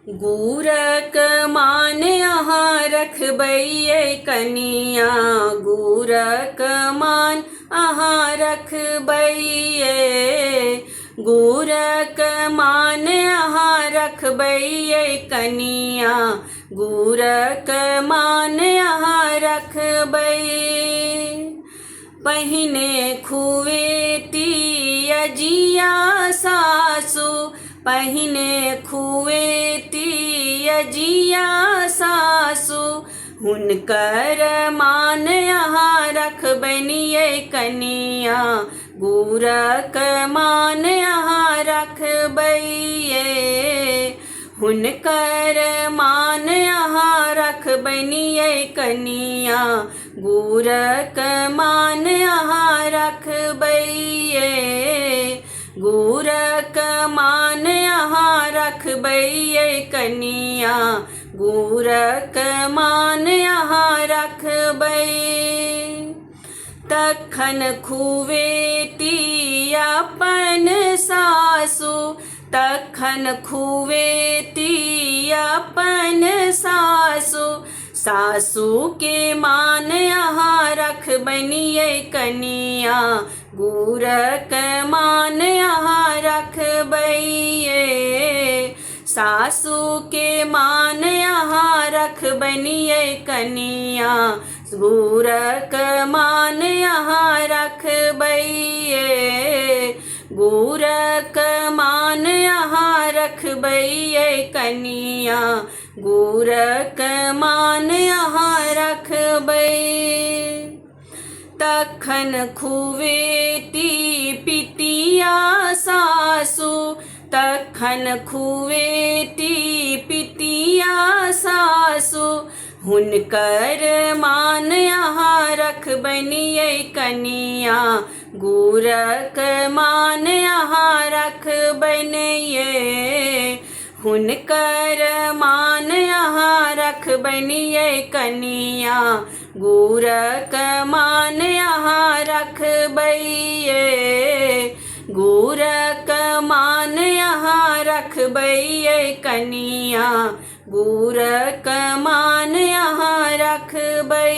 गूरक मान अहाँ रखबै कनिया, गूरक मान अहाँ रखबै। गूरक मान अहाँ रखबै कनिया, गूरक मान अहाँ रखबै। पहिने खुएती अजिया सासु, पहिने खुएती अजिया सासु। हुनकर मान अहाँ रखबनि कनिया, गूरक मान अहाँ रखबै। हुनकर मान अहाँ रखबनि कनिया, गूरक मान अहाँ रखबै। गूरक मान अहाँ रखबै कनिया, गूरक मान अहाँ रखबै। तखन खुएती अपन सासु, तखन खुएती अपन सासु। सासु के मान अहाँ रखबनि कनिया, गूरक मान अहाँ रखबै। सासु के मान अहाँ रखबनि कनिया, गूरक मान अहाँ रखबै। गूरक मान अहाँ रखबै कनिया, गूरक मान अहाँ रखबै। तखन खुएती पितिया सासु, तखन खुएती पितिया सासु। हुनकर मान अहाँ रखबनि कनिया, गूरक मान अहाँ रखबनि। हुनकर मान अहाँ रखबनि कनिया, गूरक मान अहाँ रखबै। गूरक मान अहाँ रखबै कनिया, गूरक मान अहाँ रखबै।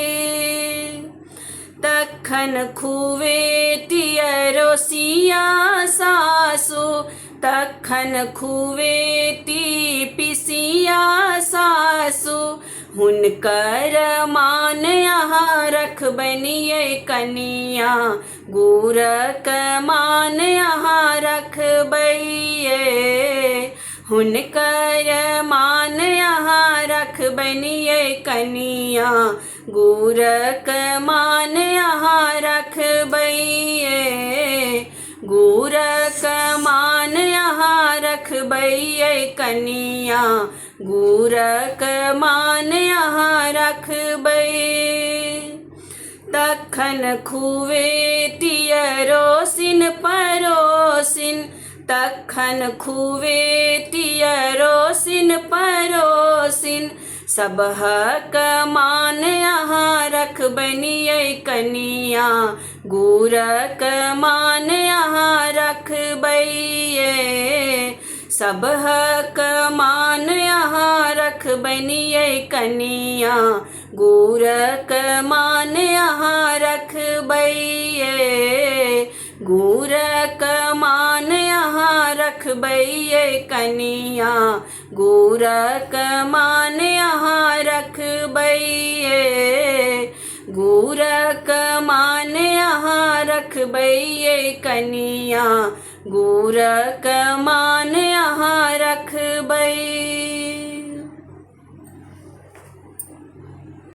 तखन खुएती अरोसिया सासु, तखन खुएती पिसिया सासु। हुनकर मान अहाँ रखबनि कनिया, गूरक मान अहाँ रखबै। हुनकर मान अहाँ रखबनि कनिया, गूरक मान अहाँ रखबै। गूरक मान अहाँ रखबै कनिया, गूरक मान अहाँ रखबै। तखन खुएती अरोसिन परोसिन, तखन खुएती अरोसिन परोसिन। सबहक मान अहाँ रखबनि कनिया, गूरक मान अहाँ रखबै। सबहक मान अहाँ रखबनि कनिया, गूरक मान अहाँ रखबै। गूरक मान अहाँ रखबै कनिया, गूरक मान अहाँ रखबै। गूरक मान अहाँ रखबै कनिया, गूरक मान अहाँ